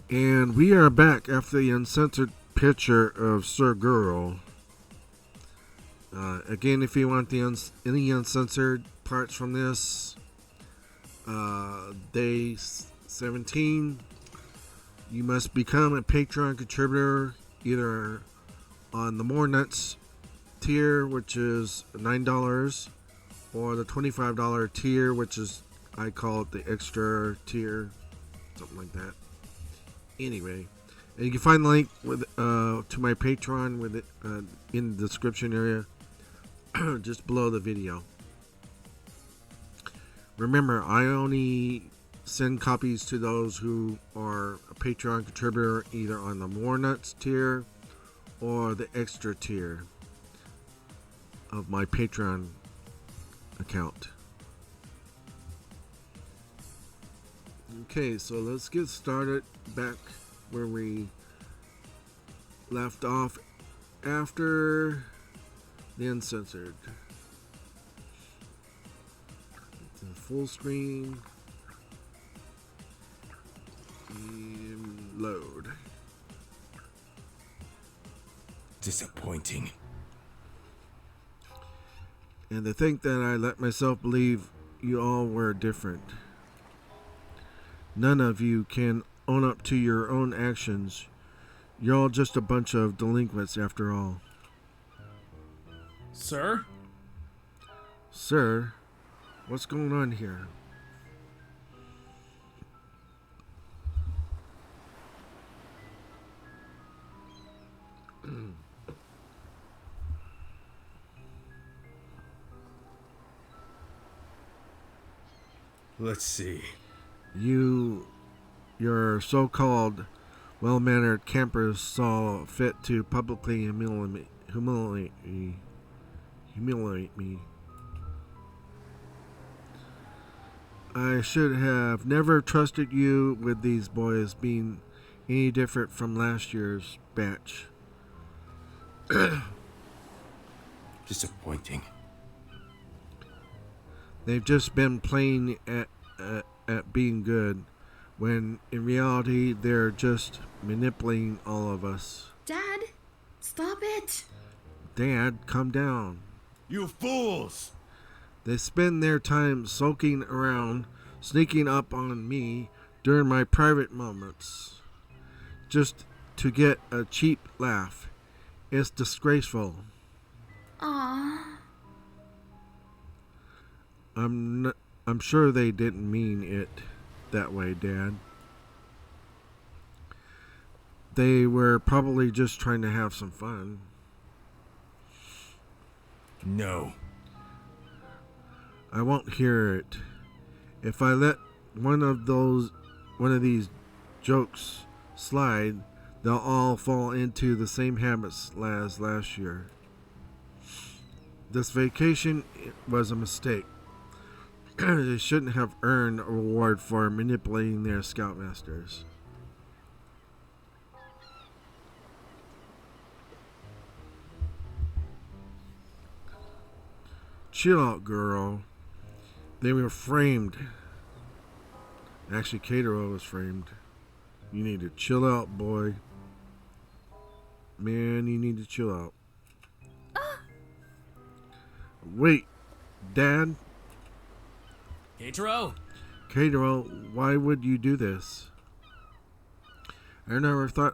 And we are back after the uncensored picture of Sir Girl. Again, if you want any uncensored parts from this, day 17, you must become a Patreon contributor either on the More Nuts tier, which is $9, or the $25 tier, which is, I call it the extra tier, something like that. Anyway, and you can find the link with to my Patreon with it in the description area, just below the video. Remember, I only send copies to those who are a Patreon contributor, either on the More Nuts tier or the extra tier of my Patreon account. Okay, so let's get started back where we left off after the uncensored. It's in full screen and load. Disappointing. And to think that I let myself believe you all were different. None of you can own up to your own actions. You're all just a bunch of delinquents after all. Sir? Sir, what's going on here? Let's see. Your so-called well-mannered campers saw fit to publicly humiliate me. I should have never trusted you with these boys being any different from last year's batch. Disappointing. They've just been playing at being good, when in reality they're just manipulating all of us. Dad, stop it. Dad, calm down. You fools! They spend their time sulking around, sneaking up on me during my private moments, just to get a cheap laugh. It's disgraceful. Aww. I'm sure they didn't mean it that way, Dad. They were probably just trying to have some fun. No. I won't hear it. If I let one of these jokes slide, they'll all fall into the same habits as last year. This vacation was a mistake. They shouldn't have earned a reward for manipulating their scoutmasters. Chill out, girl. They were framed. Actually, Catero was framed. You need to chill out, boy. Man, you need to chill out. Wait, Dad? Catero? Catero, why would you do this? I never thought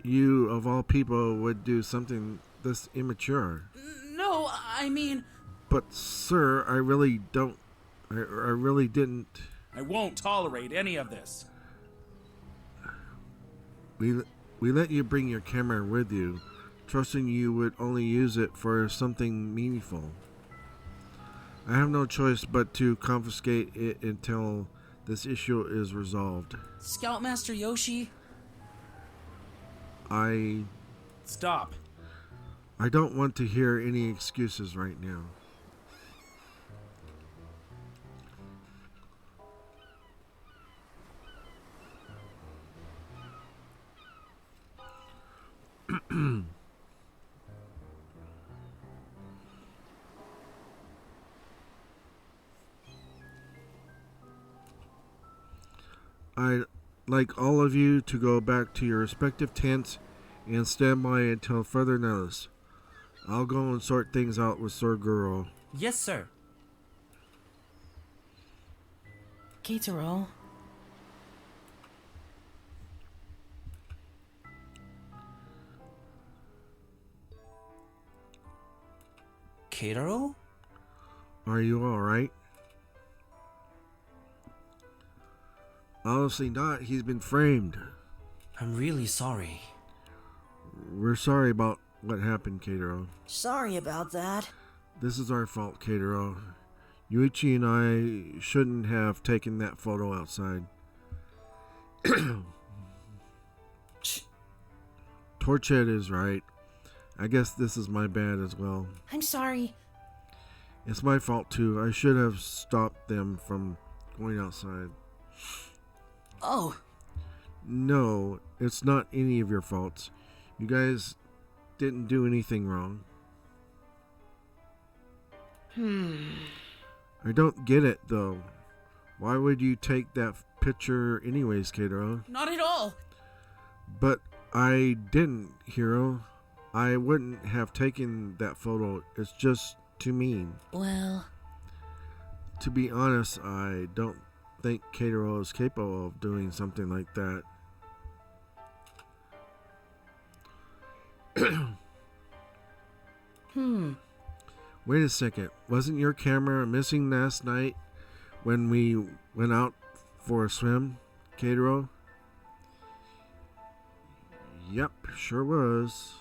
you, of all people, would do something this immature. No, I mean... But, sir, I really didn't. I won't tolerate any of this. We let you bring your camera with you, trusting you would only use it for something meaningful. I have no choice but to confiscate it until this issue is resolved. Scoutmaster Yoshi? Stop. I don't want to hear any excuses right now. like all of you to go back to your respective tents and stand by until further notice. I'll go and sort things out with Sir Guro. Yes, sir. Keitaro. Keitaro? Are you alright? Obviously not. He's been framed. I'm really sorry. We're sorry about what happened, Keitaro. Sorry about that. This is our fault, Keitaro. Yuichi and I shouldn't have taken that photo outside. Torchhead is right. I guess this is my bad as well. I'm sorry. It's my fault too. I should have stopped them from going outside. Oh, No, it's not any of your faults. You guys didn't do anything wrong. I don't get it though. Why would you take that picture anyways, Keitaro? Not at all. But I didn't, Hiro. I wouldn't have taken that photo. It's just too mean. well, To be honest, I don't think Keitaro is capable of doing something like that. Wait a second. Wasn't your camera missing last night when we went out for a swim, Keitaro? Yep, sure was.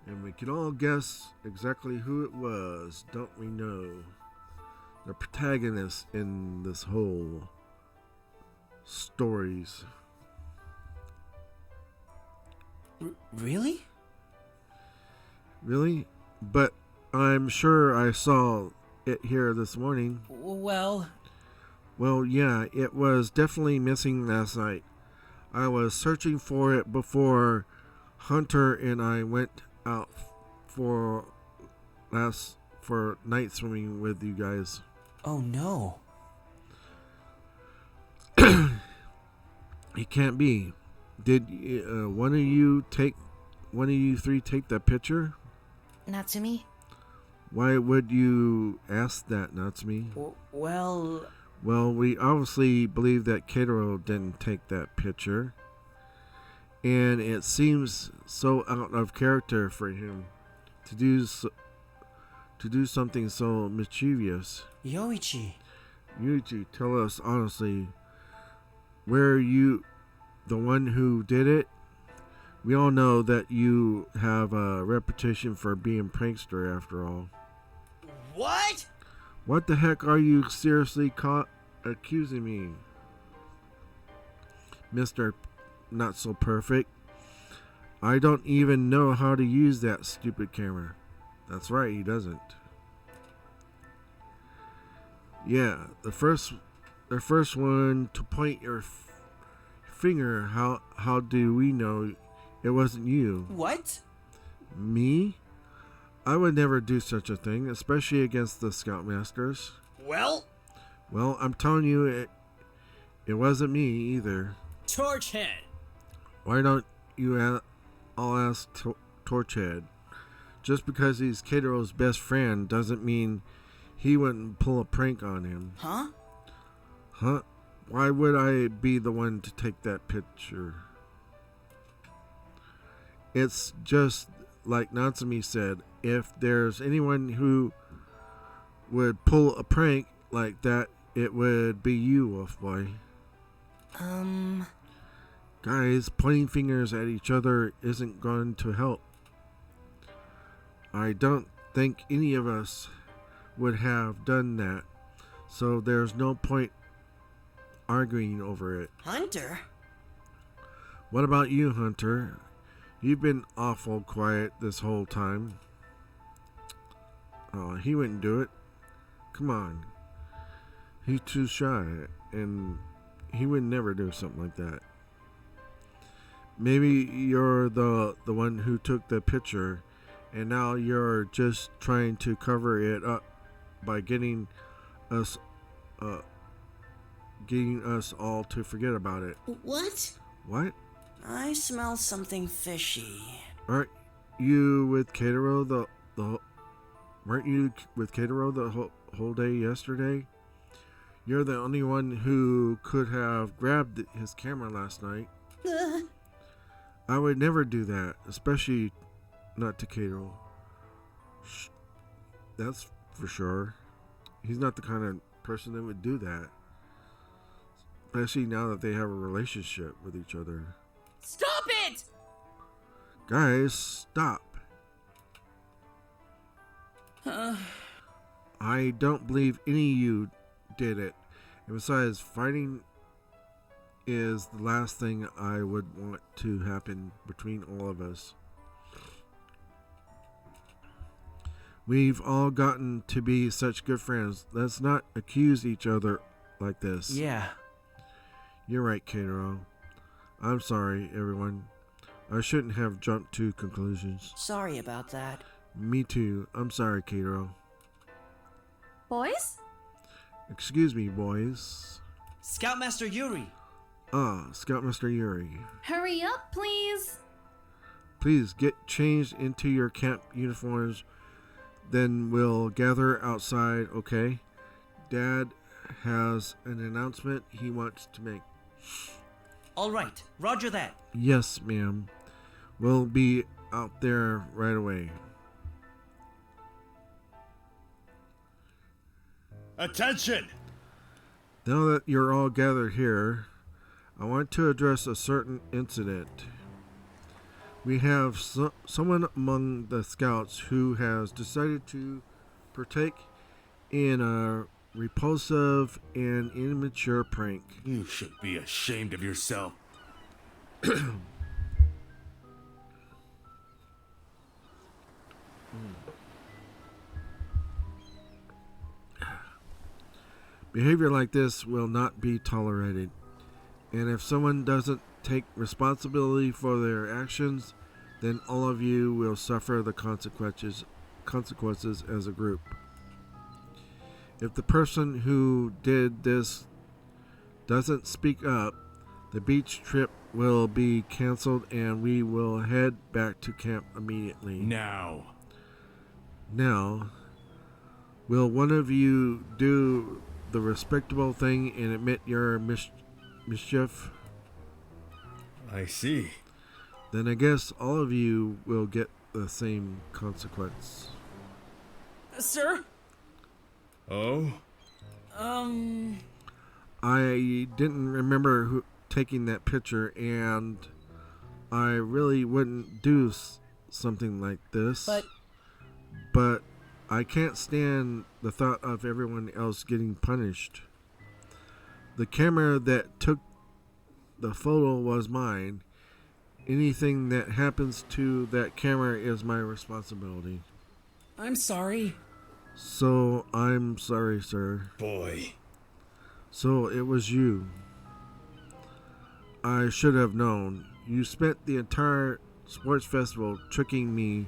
And we can all guess exactly who it was, don't we know? The protagonist in this whole stories. Really? Really? But I'm sure I saw it here this morning. Well, Well, yeah, it was definitely missing last night. I was searching for it before Hunter and I went out for night swimming with you guys. Oh no. It can't be. Did one of you three take that picture? Natsumi? Why would you ask that, Natsumi? Well, Well, we obviously believe that Keitaro didn't take that picture. And it seems so out of character for him to do something so mischievous. Yoichi. Yuichi, tell us honestly, were you the one who did it? We all know that you have a reputation for being prankster after all. What? What the heck are you seriously accusing me? Mr. Not So Perfect. I don't even know how to use that stupid camera. That's right, he doesn't. Yeah, the first one to point your finger. How do we know it wasn't you? What? Me? I would never do such a thing, especially against the Scoutmasters. Well, Well, I'm telling you, it wasn't me either. Torchhead. Why don't you I'll ask Torchhead. Just because he's Keitaro's best friend doesn't mean he wouldn't pull a prank on him. Huh? Huh? Why would I be the one to take that picture? It's just like Natsumi said, if there's anyone who would pull a prank like that, it would be you, Wolfboy. Guys, pointing fingers at each other isn't going to help. I don't think any of us would have done that, so there's no point arguing over it. Hunter? What about you, Hunter? You've been awful quiet this whole time. Oh, he wouldn't do it. Come on. He's too shy, and he would never do something like that. Maybe you're the one who took the picture, and now you're just trying to cover it up by getting us getting us all to forget about it. What? What? I smell something fishy. Aren't you with Keitaro weren't you with Keitaro the whole day yesterday? You're the only one who could have grabbed his camera last night. I would never do that, especially not to Keitaro. That's for sure. He's not the kind of person that would do that. Especially now that they have a relationship with each other. Stop it! Guys, stop. I don't believe any of you did it. And besides, fighting is the last thing I would want to happen between all of us. We've all gotten to be such good friends. Let's not accuse each other like this. Yeah. You're right, Keitaro. I'm sorry, everyone. I shouldn't have jumped to conclusions. Sorry about that. Me too. I'm sorry, Keitaro. Boys? Excuse me, boys. Scoutmaster Yuri. Scoutmaster Yuri. Hurry up, please. Please get changed into your camp uniforms. Then we'll gather outside, okay? Dad has an announcement he wants to make. All right. Roger that. Yes, ma'am. We'll be out there right away. Attention! Now that you're all gathered here, I want to address a certain incident. We have someone among the scouts who has decided to partake in a repulsive and immature prank. You should be ashamed of yourself. Behavior like this will not be tolerated, and if someone doesn't take responsibility for their actions, then all of you will suffer the consequences as a group. If the person who did this doesn't speak up, the beach trip will be canceled and we will head back to camp immediately. Now. Now, will one of you do the respectable thing and admit your mischief? I see. Then I guess all of you will get the same consequence. Sir? Oh? I didn't remember taking that picture, and I really wouldn't do something like this. But I can't stand the thought of everyone else getting punished. The camera that took the photo was mine. Anything that happens to that camera is my responsibility. I'm sorry. So, I'm sorry, sir. Boy. So, it was you. I should have known. You spent the entire sports festival tricking me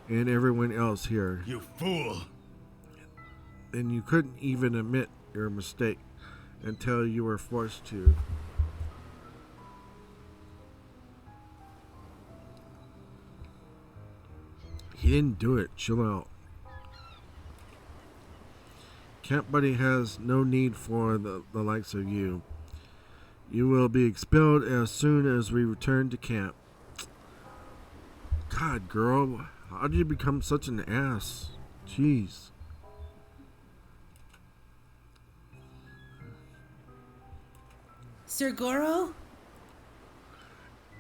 and everyone else here. You fool. And you couldn't even admit your mistake until you were forced to. He didn't do it. Chill out. Camp Buddy has no need for the likes of you. You will be expelled as soon as we return to camp. God, girl, how did you become such an ass? Jeez. Sir Goro?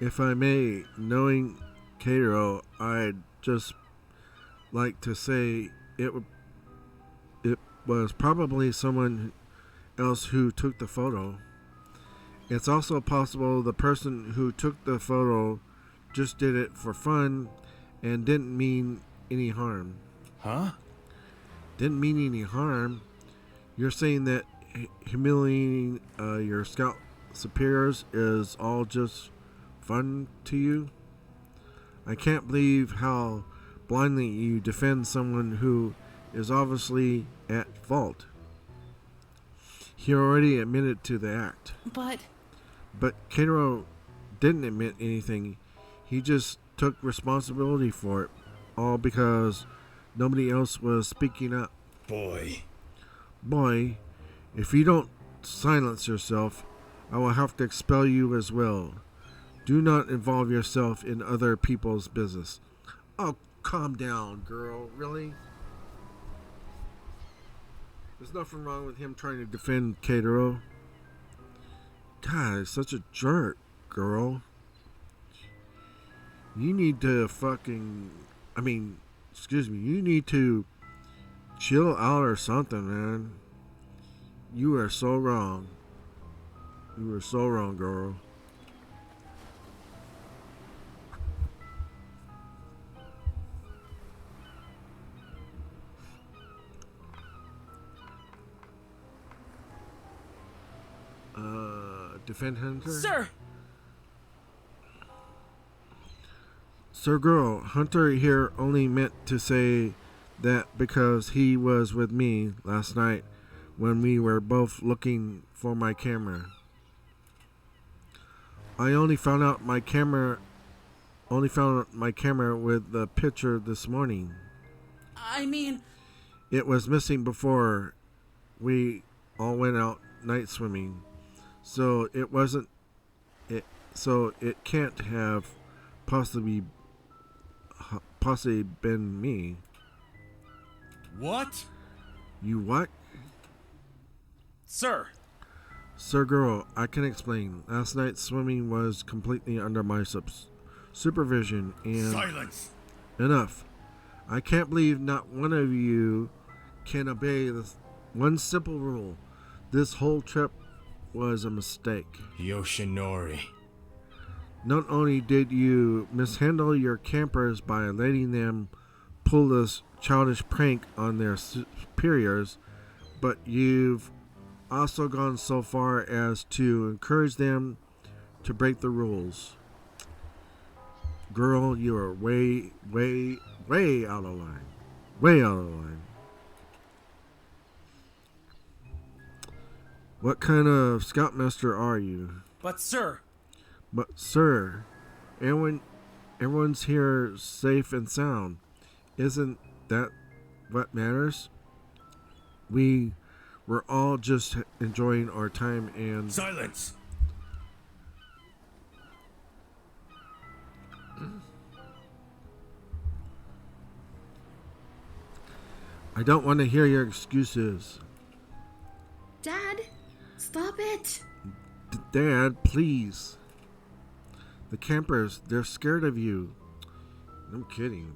If I may, knowing Keitaro, I'd just like to say it was probably someone else who took the photo. It's also possible the person who took the photo just did it for fun and didn't mean any harm. Huh? Didn't mean any harm. You're saying that humiliating your scout superiors is all just fun to you? I can't believe how blindly you defend someone who is obviously at fault. He already admitted to the act. But But Keitaro didn't admit anything. He just took responsibility for it, all because nobody else was speaking up. Boy. Boy, if you don't silence yourself, I will have to expel you as well. Do not involve yourself in other people's business. Oh, calm down, girl. Really? There's nothing wrong with him trying to defend Keitaro. God, he's such a jerk, girl. You need to you need to chill out or something, man. You are so wrong. You are so wrong, girl. Defend Hunter? sir, Sir Girl, Hunter here only meant to say that because he was with me last night when we were both looking for my camera. I only found out my camera with the picture this morning. I mean, It was missing before we all went out night swimming. So it can't have possibly been me. What? You what? sir, Sir Girl, I can explain. Last night's swimming was completely under my supervision and... Silence! Enough. I can't believe not one of you can obey this one simple rule. This whole trip was a mistake. Yoshinori. Not only did you mishandle your campers by letting them pull this childish prank on their superiors, but you've also gone so far as to encourage them to break the rules. Girl, you are way, way, way out of line. Way out of line. What kind of scoutmaster are you? but sir, But sir, everyone's here safe and sound. Isn't that what matters? We were all just enjoying our time and... Silence! I don't want to hear your excuses. Dad, stop it. Dad, please. The campers, they're scared of you. I'm kidding.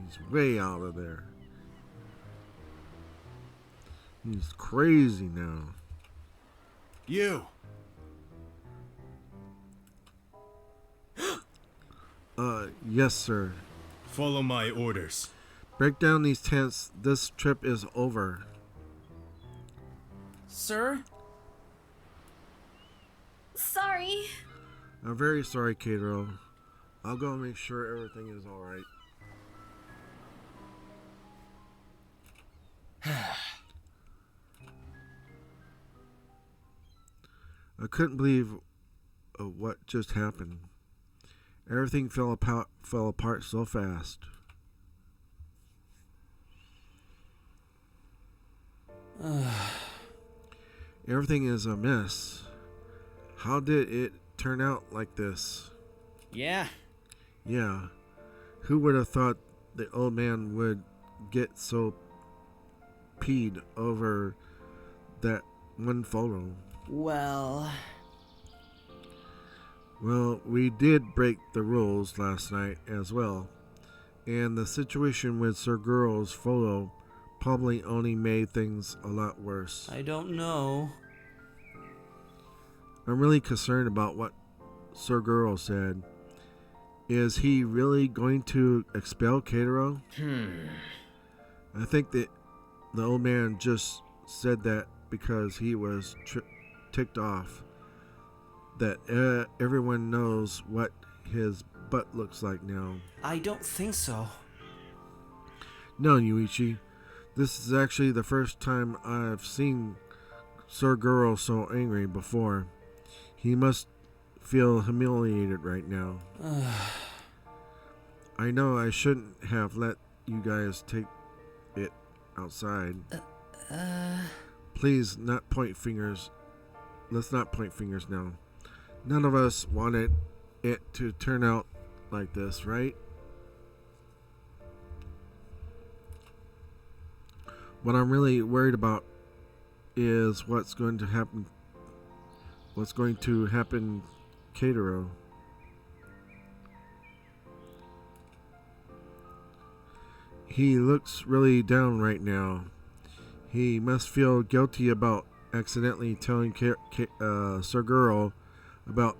He's way out of there. He's crazy now. You! Yes, sir. Follow my orders. Break down these tents. This trip is over. sir, Sorry. I'm very sorry, Keitaro. I'll go make sure everything is alright. I couldn't believe what just happened. Everything fell apart so fast. Everything is a mess. How did it turn out like this? Yeah. Yeah. Who would have thought the old man would get so peed over that one photo? Well, Well, we did break the rules last night as well. And the situation with Sir Girl's photo probably only made things a lot worse. I don't know. I'm really concerned about what Sir Girl said. Is he really going to expel Keitaro? I think that the old man just said that because he was ticked off that everyone knows what his butt looks like now. I don't think so. No, Yuichi. This is actually the first time I've seen Sir Guro so angry before. He must feel humiliated right now. I know I shouldn't have let you guys take it outside. Please, not point fingers. Let's not point fingers now. None of us wanted it to turn out like this, right? What I'm really worried about is what's going to happen. What's going to happen, Keitaro? He looks really down right now. He must feel guilty about accidentally telling Sir Guro about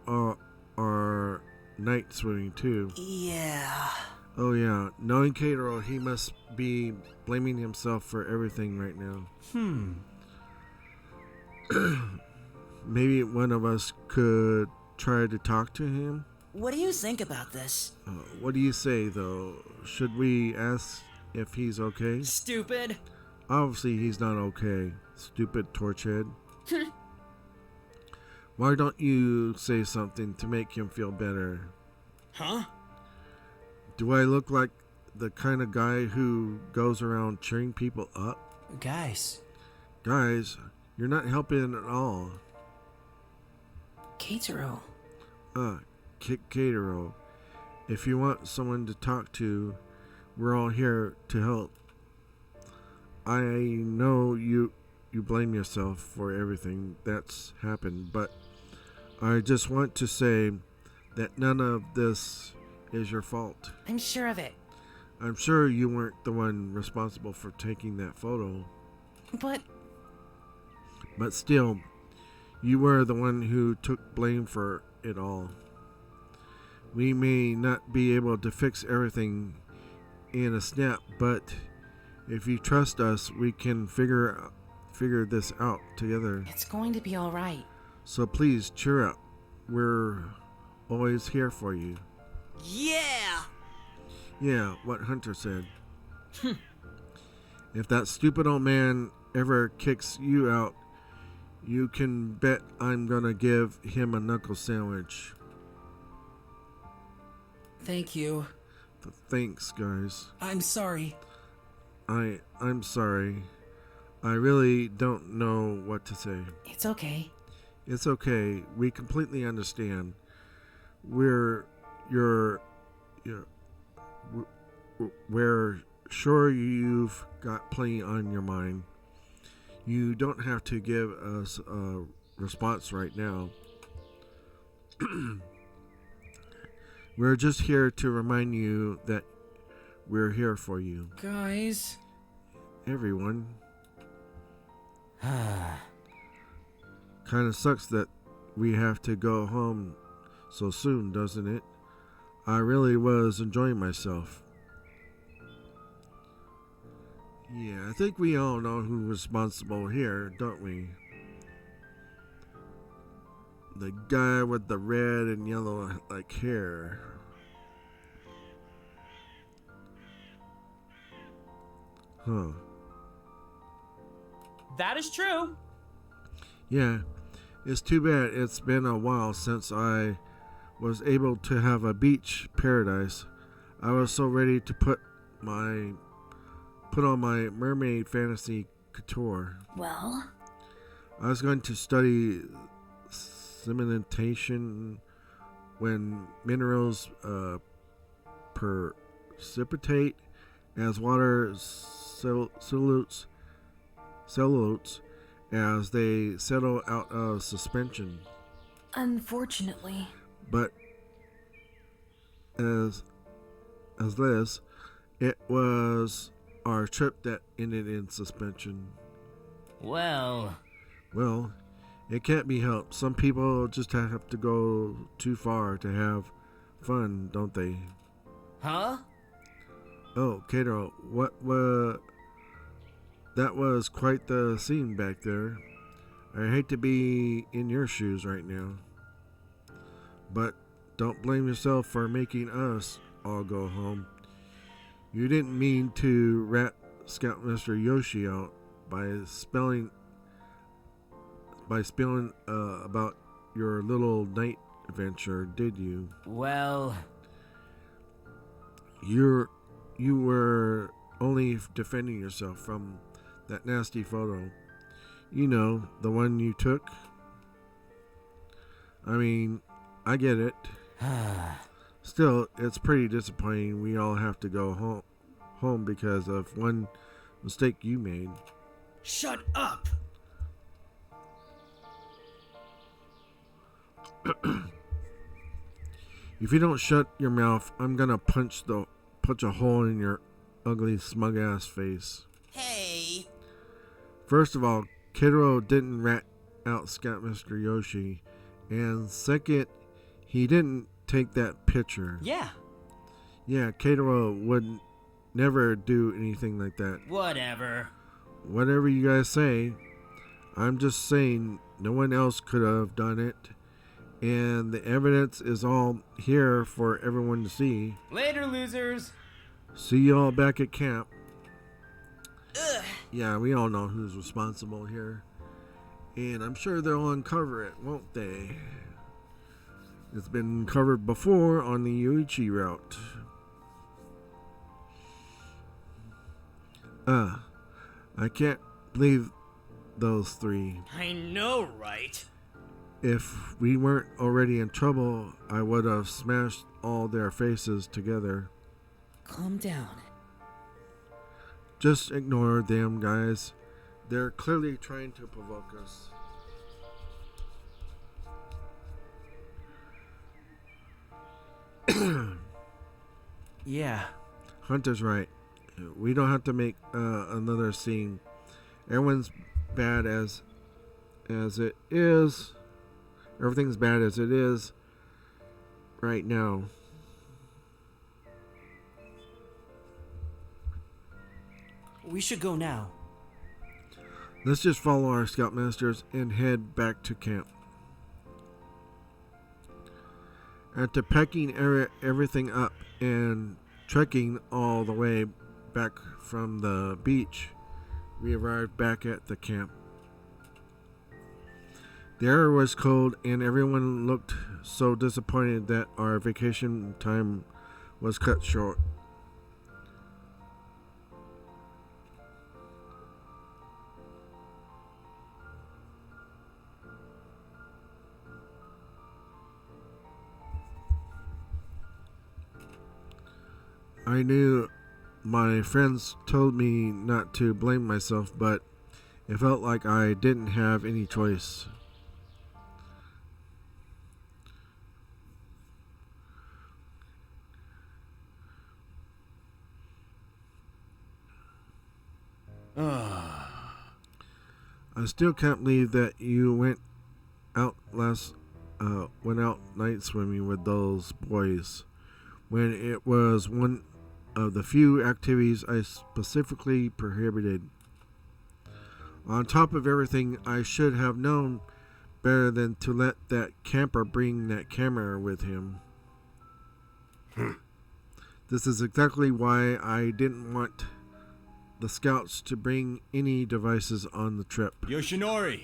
our night swimming too. Yeah. Oh yeah, knowing Keitaro, he must be blaming himself for everything right now. Maybe one of us could try to talk to him. What do you think about this? What do you say, though? Should we ask if he's okay? Stupid. Obviously, he's not okay. Stupid torchhead. Why don't you say something to make him feel better? Huh? Do I look like the kind of guy who goes around cheering people up? Guys. Guys, you're not helping at all. Keitaro. Keitaro. If you want someone to talk to, we're all here to help. I know you blame yourself for everything that's happened, but I just want to say that none of this is your fault. I'm sure of it. I'm sure you weren't the one responsible for taking that photo. But still, you were the one who took blame for it all. We may not be able to fix everything in a snap, but if you trust us, we can figure this out together. It's going to be all right. So please cheer up. We're always here for you. Yeah! Yeah, what Hunter said. If that stupid old man ever kicks you out, you can bet I'm gonna give him a knuckle sandwich. Thank you. Thanks, guys. I'm sorry. I'm sorry. I really don't know what to say. It's okay. It's okay. We completely understand. We're sure you've got plenty on your mind. You don't have to give us a response right now. We're just here to remind you that we're here for you. Guys. Everyone. Kind of sucks that we have to go home so soon, doesn't it? I really was enjoying myself. Yeah, I think we all know who's responsible here, don't we? The guy with the red and yellow like hair. Huh. That is true. Yeah, it's too bad it's been a while since I was able to have a beach paradise. I was so ready to put on my mermaid fantasy couture. Well, I was going to study sedimentation when minerals precipitate as water cellulose as they settle out of suspension. unfortunately. But as this, it was our trip that ended in suspension. Well, it can't be helped. Some people just have to go too far to have fun, don't they? huh? Oh, Kato, that was quite the scene back there. I hate to be in your shoes right now. But don't blame yourself for making us all go home. You didn't mean to rat Scoutmaster Yoshi out by spelling by spilling about your little night adventure, did you? Well, You were only defending yourself from that nasty photo. You know, the one you took. I mean, I get it. Still, it's pretty disappointing we all have to go home because of one mistake you made. Shut up! If you don't shut your mouth, I'm gonna punch a hole in your ugly, smug ass face. Hey. First of all, Kiddo didn't rat out Scoutmaster Yoshi, and second, he didn't take that picture. yeah, Yeah, Kiddo would never do anything like that. whatever. Whatever you guys say, I'm just saying no one else could have done it, and the evidence is all here for everyone to see. Later, losers. See y'all back at camp. Yeah, we all know who's responsible here. And I'm sure they'll uncover it, won't they? It's been covered before on the Yuichi route. I can't believe those three. I know, right? If we weren't already in trouble, I would have smashed all their faces together. Calm down. Just ignore them, guys. They're clearly trying to provoke us. Yeah. Hunter's right. We don't have to make another scene. Everyone's bad as it is. Everything's bad as it is right now. We should go now. Let's just follow our scoutmasters and head back to camp. After packing everything up and trekking all the way back from the beach, we arrived back at the camp. The air was cold and everyone looked so disappointed that our vacation time was cut short. I knew my friends told me not to blame myself, but it felt like I didn't have any choice. I still can't believe that you went out night swimming with those boys when it was one of the few activities I specifically prohibited. On top of everything, I should have known better than to let that camper bring that camera with him. This is exactly why I didn't want the scouts to bring any devices on the trip. Yoshinori!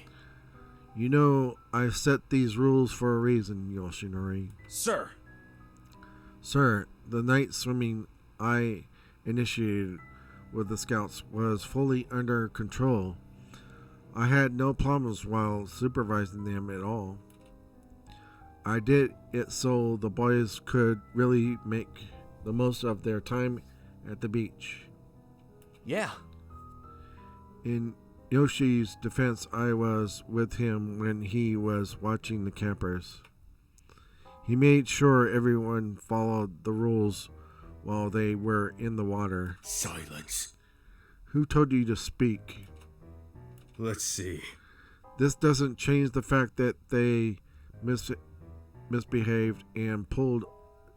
You know, I set these rules for a reason, Yoshinori. Sir. Sir, the night swimming I initiated with the scouts was fully under control. I had no problems while supervising them at all. I did it so the boys could really make the most of their time at the beach. Yeah. In Yoshi's defense, I was with him when he was watching the campers. He made sure everyone followed the rules while they were in the water. Silence. Who told you to speak? Let's see. This doesn't change the fact that they misbehaved and pulled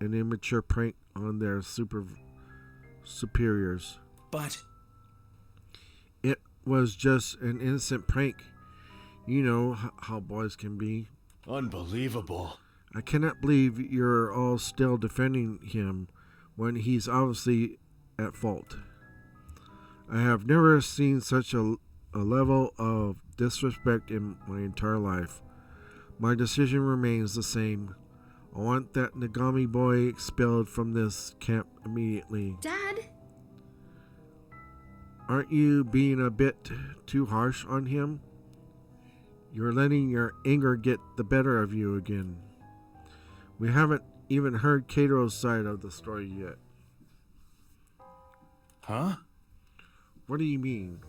an immature prank on their superiors. But It was just an innocent prank. You know how boys can be. Unbelievable. I cannot believe you're all still defending him when he's obviously at fault. I have never seen such a a level of disrespect in my entire life. My decision remains the same. I want that Nagami boy expelled from this camp immediately. Dad? Aren't you being a bit too harsh on him? You're letting your anger get the better of you again. We haven't even heard Keiro's side of the story yet. Huh? What do you mean?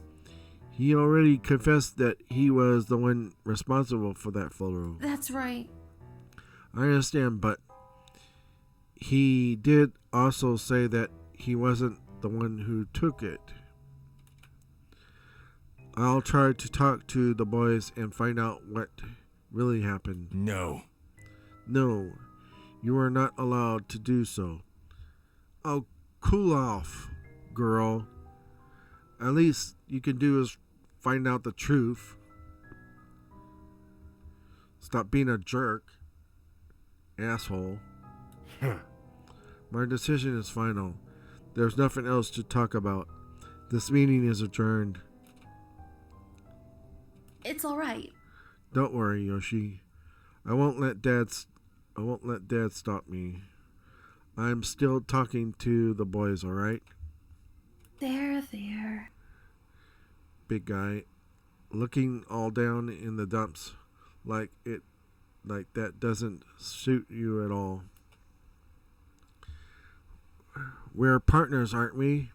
He already confessed that he was the one responsible for that photo. That's right. I understand, but he did also say that he wasn't the one who took it. I'll try to talk to the boys and find out what really happened. No. No, you are not allowed to do so. Oh, cool off, girl. At least you can do is find out the truth. Stop being a jerk, asshole. My decision is final. There's nothing else to talk about. This meeting is adjourned. It's alright. Don't worry, Yoshi. I won't let Dad stop me. I'm still talking to the boys, all right? There. Big guy, looking all down in the dumps like that doesn't suit you at all. We're partners, aren't we?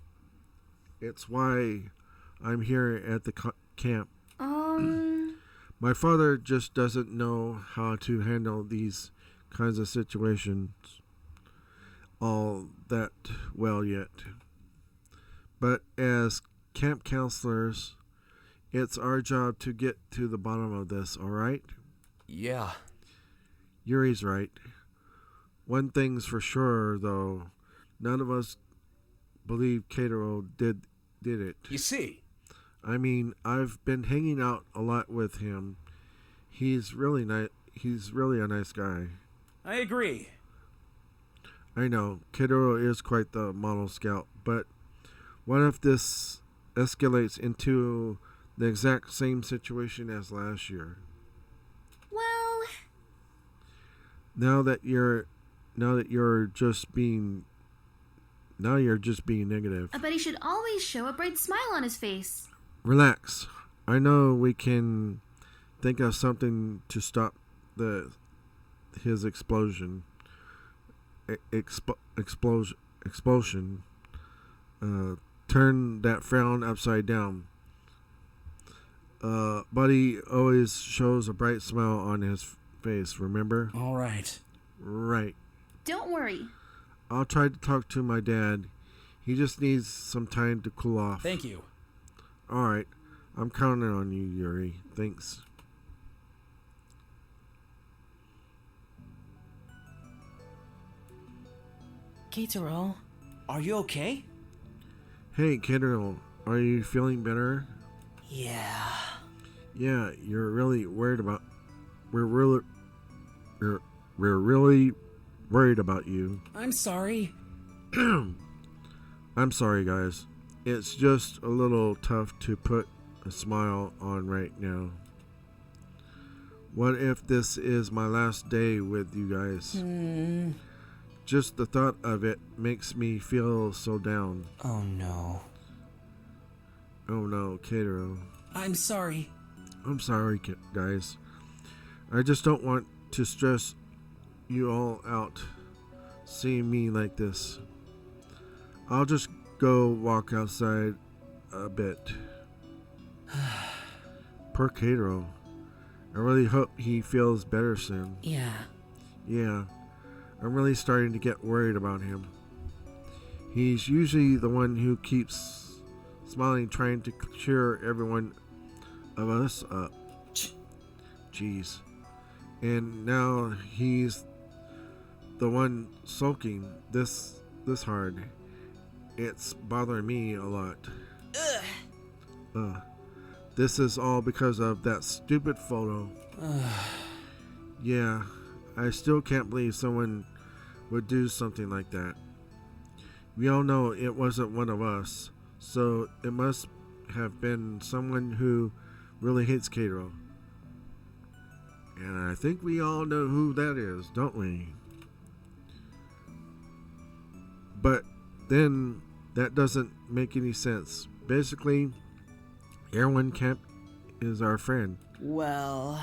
It's why I'm here at the camp. My father just doesn't know how to handle these kinds of situations all that well yet. But as camp counselors, it's our job to get to the bottom of this, all right? Yeah. Yuri's right. One thing's for sure, though. None of us believe Keitaro did it. You see, I mean, I've been hanging out a lot with him. He's really nice. He's really a nice guy. I agree. I know, Keitaro is quite the model scout, but what if this escalates into the exact same situation as last year? Well, Now you're just being negative. I bet he should always show a bright smile on his face. Relax. I know we can think of something to stop his explosion. Explosion. Turn that frown upside down. Buddy always shows a bright smile on his face, remember? All right. Right. Don't worry. I'll try to talk to my dad. He just needs some time to cool off. Thank you. Alright. I'm counting on you, Yuri. Thanks. Keitaro, are you okay? Hey, Kiddo, are you feeling better? Yeah. Yeah, you're really worried about. We're really worried about you. I'm sorry. I'm sorry, guys. It's just a little tough to put a smile on right now. What if this is my last day with you guys? Just the thought of it makes me feel so down. Oh no. Oh no, Keitaro. I'm sorry. I'm sorry, guys. I just don't want to stress you all out seeing me like this. I'll just go walk outside a bit. Poor Keitaro. I really hope he feels better soon. Yeah. Yeah, I'm really starting to get worried about him. He's usually the one who keeps smiling, trying to cheer everyone of us up. Jeez. And now he's the one sulking this hard. It's bothering me a lot. This is all because of that stupid photo. Yeah, I still can't believe someone would do something like that. We all know it wasn't one of us, so it must have been someone who really hates Cato. And I think we all know who that is, don't we? But then that doesn't make any sense. Basically, Erwin Kemp is our friend. Well,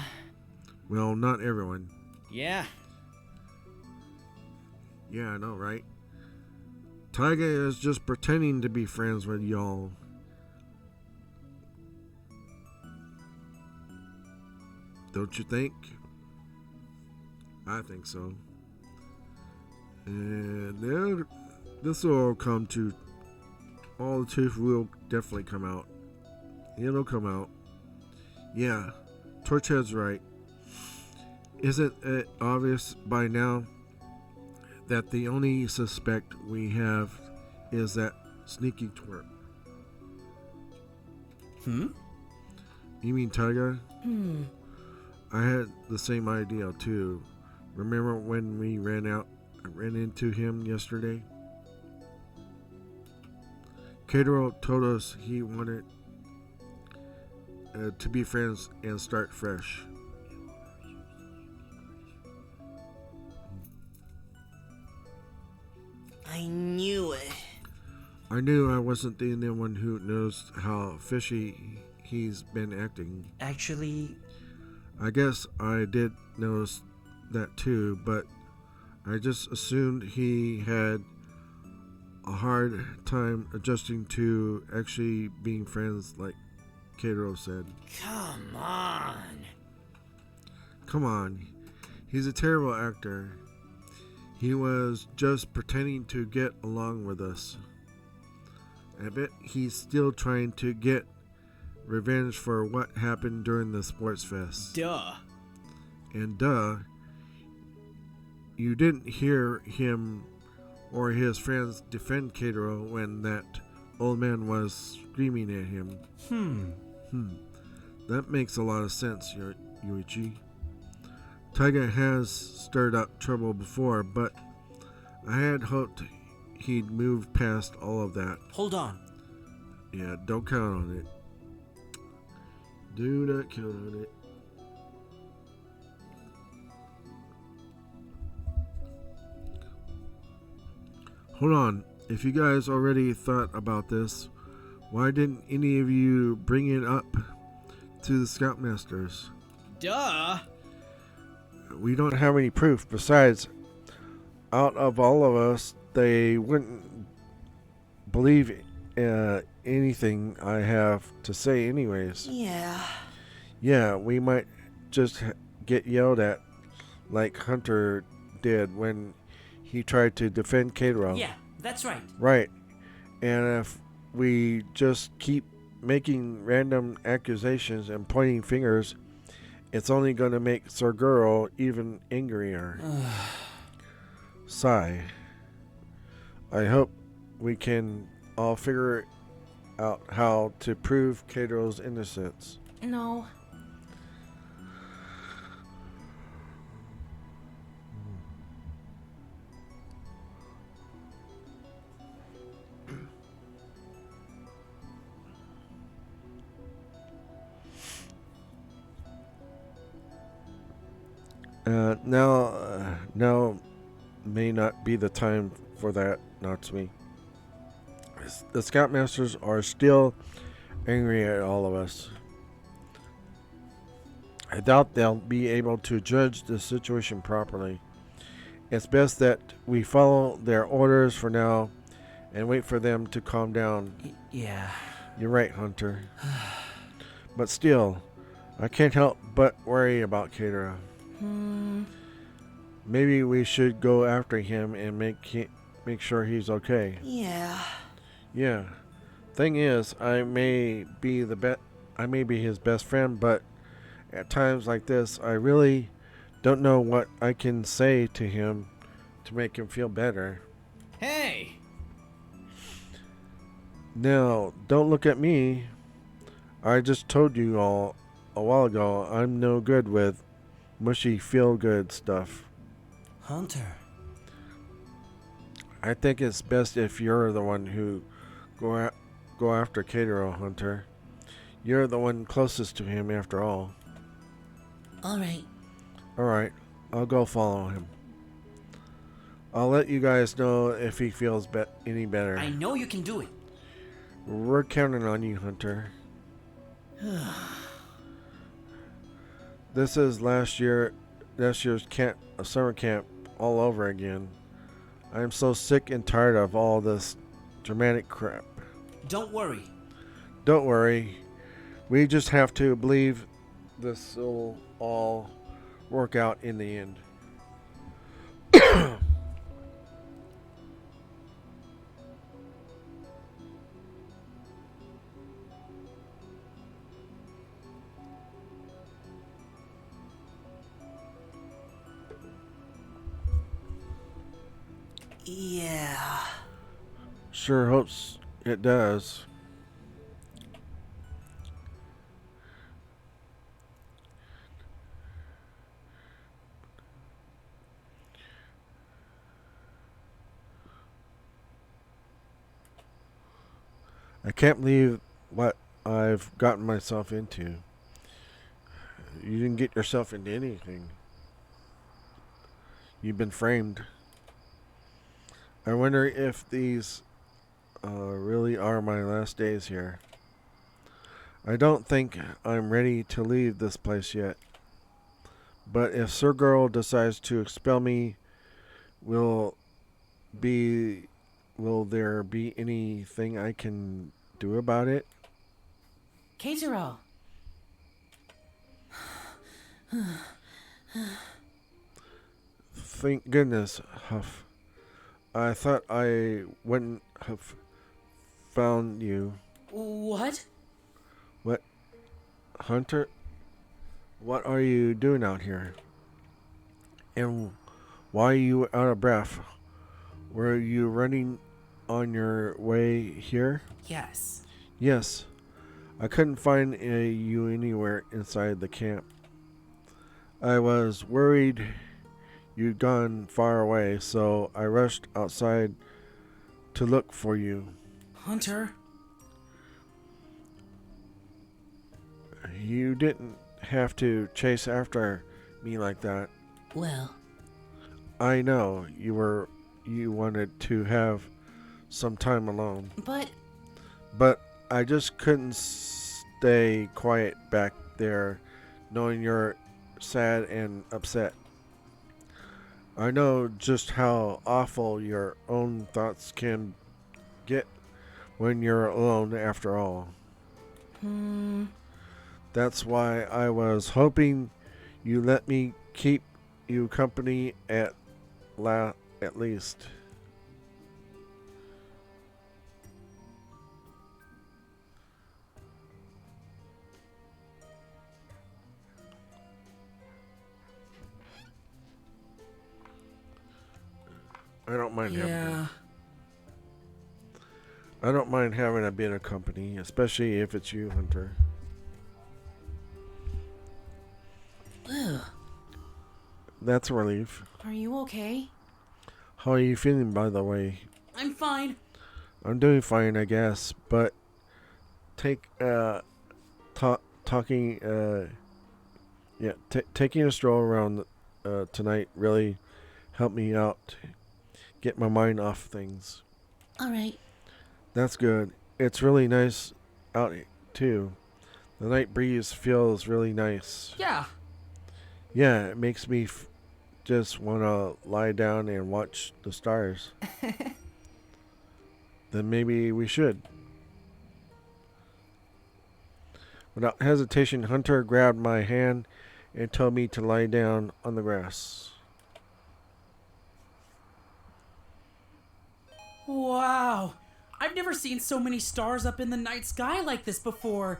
Well, not everyone. yeah. Yeah, I know, right? Taiga is just pretending to be friends with y'all. Don't you think? I think so. And then this will all come to. All the truth will definitely come out. It'll come out. Yeah, Torchhead's right. Isn't it obvious by now that the only suspect we have is that sneaky twerp? You mean Taiga? I had the same idea too. Remember when we ran into him yesterday? Cato told us he wanted to be friends and start fresh. I knew it. I knew I wasn't the only one who knows how fishy he's been acting. Actually, I guess I did notice that too, but I just assumed he had a hard time adjusting to actually being friends, like Cato said. come on. Come on, he's a terrible actor. He was just pretending to get along with us. I bet he's still trying to get revenge for what happened during the sports fest. Duh. And you didn't hear him or his friends defend Cato when that old man was screaming at him. That makes a lot of sense, Yuichi. Taiga has stirred up trouble before, but I had hoped he'd move past all of that. Hold on. Yeah, don't count on it. Do not count on it. Hold on. If you guys already thought about this, why didn't any of you bring it up to the Scoutmasters? Duh. We don't have any proof. Besides, out of all of us, they wouldn't believe anything I have to say anyways. Yeah. Yeah, we might just get yelled at like Hunter did when he tried to defend Cato. Yeah, that's right. Right. And if we just keep making random accusations and pointing fingers, it's only going to make Sorguro even angrier. Sigh. I hope we can all figure out how to prove Cato's innocence. No. Now may not be the time for that, Natsumi. The Scoutmasters are still angry at all of us. I doubt they'll be able to judge the situation properly. It's best that we follow their orders for now and wait for them to calm down. Yeah. You're right, Hunter. But still, I can't help but worry about Cato. Maybe we should go after him and make sure he's okay. Yeah. Yeah. Thing is, I may be his best friend, but at times like this, I really don't know what I can say to him to make him feel better. Hey! Now, don't look at me. I just told you all a while ago I'm no good with mushy feel-good stuff. Hunter. I think it's best if you're the one who go after Cato, Hunter. You're the one closest to him after all. All right. Alright, I'll go follow him. I'll let you guys know if he feels any better. I know you can do it. We're counting on you, Hunter. This is last year's summer camp all over again. I am so sick and tired of all this dramatic crap. Don't worry. Don't worry. We just have to believe this will all work out in the end. Yeah. Sure hopes it does. I can't believe what I've gotten myself into. You didn't get yourself into anything. You've been framed. I wonder if these really are my last days here. I don't think I'm ready to leave this place yet. But if Sir Girl decides to expel me, will there be anything I can do about it? Keitaro. Thank goodness, Huff. I thought I wouldn't have found you. What? What? Hunter? What are you doing out here? And why are you out of breath? Were you running on your way here? Yes. Yes. I couldn't find you anywhere inside the camp. I was worried you'd gone far away, so I rushed outside to look for you. Hunter? You didn't have to chase after me like that. Well, I know you wanted to have some time alone, but I just couldn't stay quiet back there knowing you're sad and upset. I know just how awful your own thoughts can get when you're alone after all. That's why I was hoping you let me keep you company at least. I don't mind having I don't mind having a bit of company, especially if it's you, Hunter. Ugh. That's a relief. Are you okay? How are you feeling, by the way? I'm fine. I'm doing fine, I guess, but taking a stroll around tonight really helped me out, get my mind off things. All right. That's good. It's really nice out too. The night breeze feels really nice. Yeah. Yeah, it makes me just want to lie down and watch the stars. Then maybe we should. Without hesitation, Hunter grabbed my hand and told me to lie down on the grass. Wow. I've never seen so many stars up in the night sky like this before.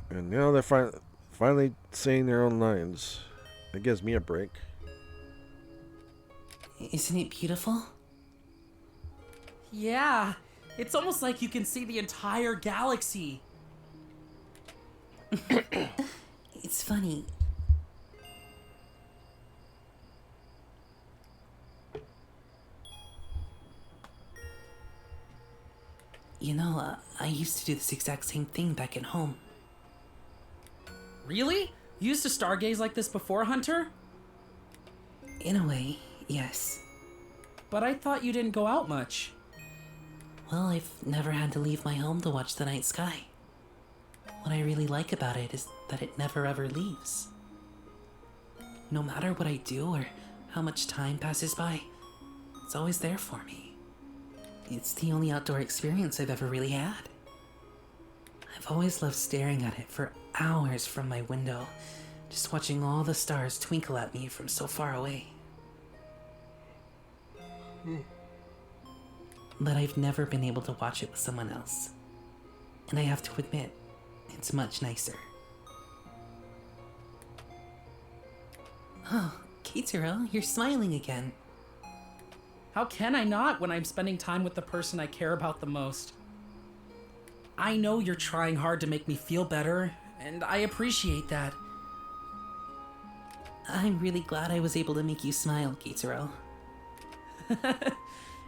And now they're finally saying their own lines. That gives me a break. Isn't it beautiful? Yeah. It's almost like you can see the entire galaxy. It's funny. I used to do this exact same thing back at home. Really? You used to stargaze like this before, Hunter? In a way, yes. But I thought you didn't go out much. Well, I've never had to leave my home to watch the night sky. What I really like about it is that it never ever leaves. No matter what I do or how much time passes by, it's always there for me. It's the only outdoor experience I've ever really had. I've always loved staring at it for hours from my window, just watching all the stars twinkle at me from so far away. But I've never been able to watch it with someone else. And I have to admit, it's much nicer. Oh, Keitaro, you're smiling again. How can I not when I'm spending time with the person I care about the most? I know you're trying hard to make me feel better, and I appreciate that. I'm really glad I was able to make you smile, Keitaro.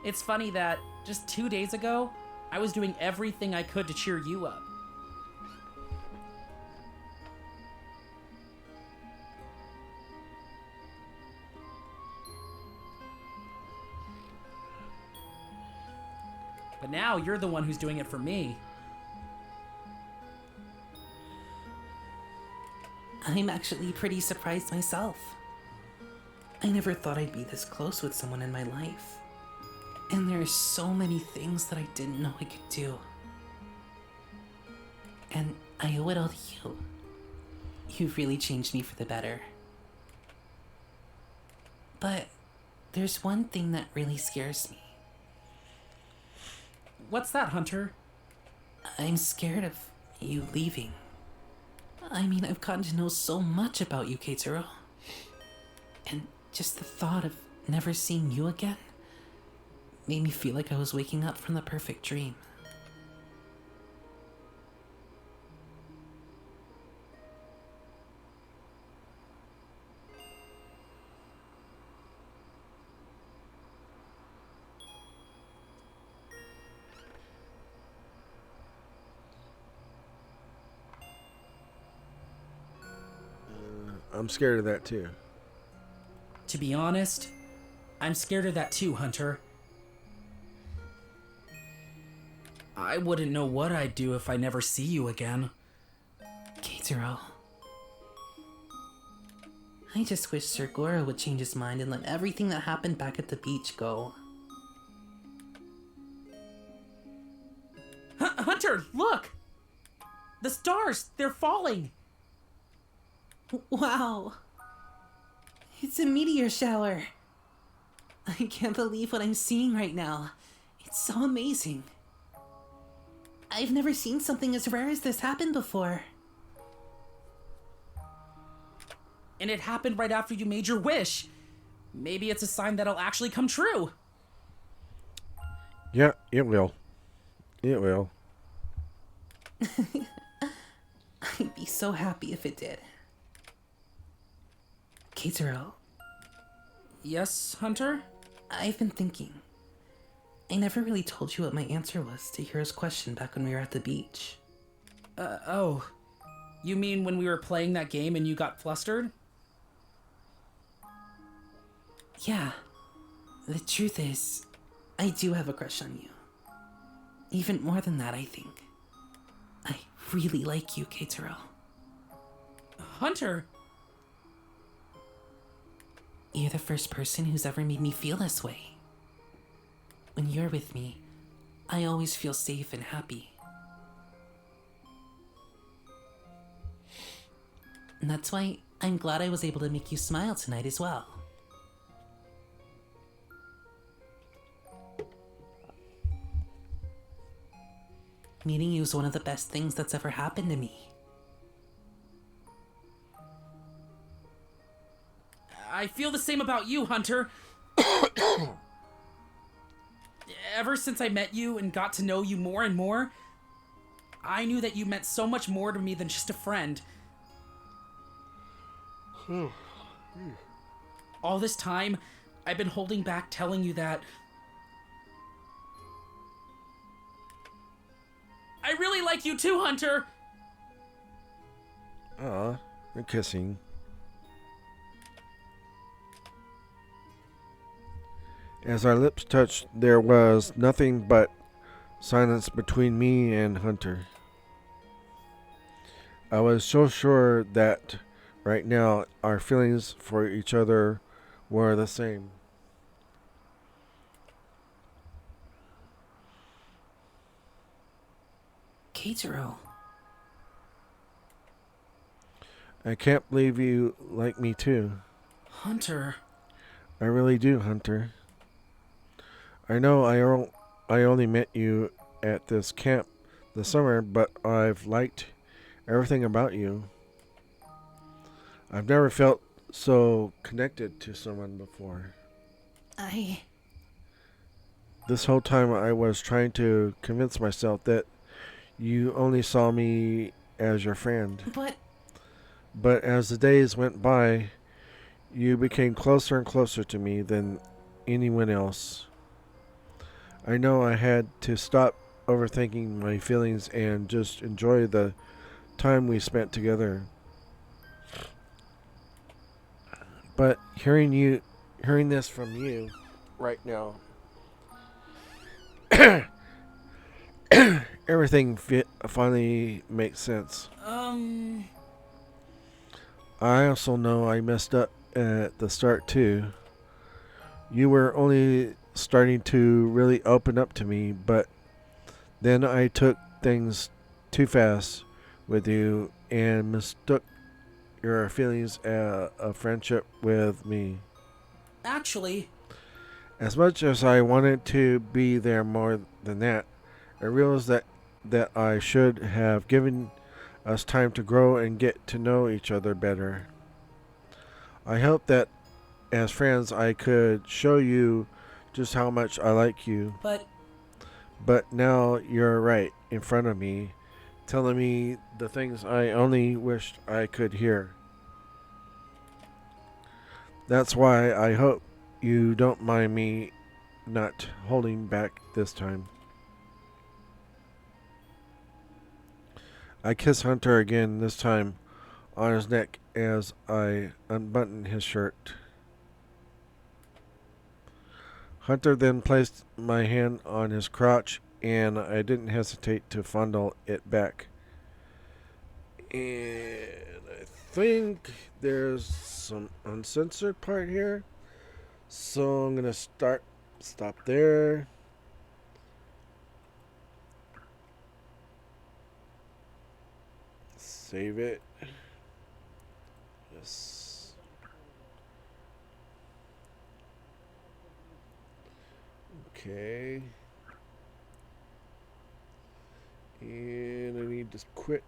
It's funny that just 2 days ago, I was doing everything I could to cheer you up. But now you're the one who's doing it for me. I'm actually pretty surprised myself. I never thought I'd be this close with someone in my life. And there are so many things that I didn't know I could do. And I owe it all to you. You've really changed me for the better. But there's one thing that really scares me. What's that, Hunter? I'm scared of you leaving. I mean, I've gotten to know so much about you, Keitaro. And just the thought of never seeing you again made me feel like I was waking up from the perfect dream. I'm scared of that too. To be honest, I'm scared of that too, Hunter. I wouldn't know what I'd do if I never see you again. Keitaro. I just wish Sir Goro would change his mind and let everything that happened back at the beach go. Hunter, look! The stars, they're falling! Wow! It's a meteor shower! I can't believe what I'm seeing right now. It's so amazing. I've never seen something as rare as this happen before. And it happened right after you made your wish. Maybe it's a sign that it'll actually come true. Yeah, it will. It will. I'd be so happy if it did. Keitaro, Yes, Hunter? I've been thinking. I never really told you what my answer was to Hiro's question back when we were at the beach. Oh. You mean when we were playing that game and you got flustered? Yeah. The truth is, I do have a crush on you. Even more than that, I think. I really like you, Keitaro. Hunter! You're the first person who's ever made me feel this way. When you're with me, I always feel safe and happy. And that's why I'm glad I was able to make you smile tonight as well. Meeting you is one of the best things that's ever happened to me. I feel the same about you, Hunter. Ever since I met you and got to know you more and more, I knew that you meant so much more to me than just a friend. All this time, I've been holding back telling you that. I really like you too, Hunter. Aw, they're kissing. As our lips touched, there was nothing but silence between me and Hunter. I was so sure that right now our feelings for each other were the same. Keitaro. I can't believe you like me too. Hunter. I really do, Hunter. I know I only met you at this camp this summer, but I've liked everything about you. I've never felt so connected to someone before. This whole time I was trying to convince myself that you only saw me as your friend. But as the days went by, you became closer and closer to me than anyone else. I know I had to stop overthinking my feelings and just enjoy the time we spent together. But hearing this from you right now, everything finally makes sense. I also know I messed up at the start too. You were only starting to really open up to me, but then I took things too fast with you and mistook your feelings a friendship with me. Actually, As much as I wanted to be there more than that, I realized that I should have given us time to grow and get to know each other better. I hope that as friends I could show you just how much I like you. But now you're right in front of me, telling me the things I only wished I could hear. That's why I hope you don't mind me not holding back this time. I kiss Hunter again, this time on his neck as I unbutton his shirt. Hunter then placed my hand on his crotch, and I didn't hesitate to fondle it back. And I think there's some uncensored part here, so I'm gonna stop there. Save it. Yes. Okay. And I need to quit.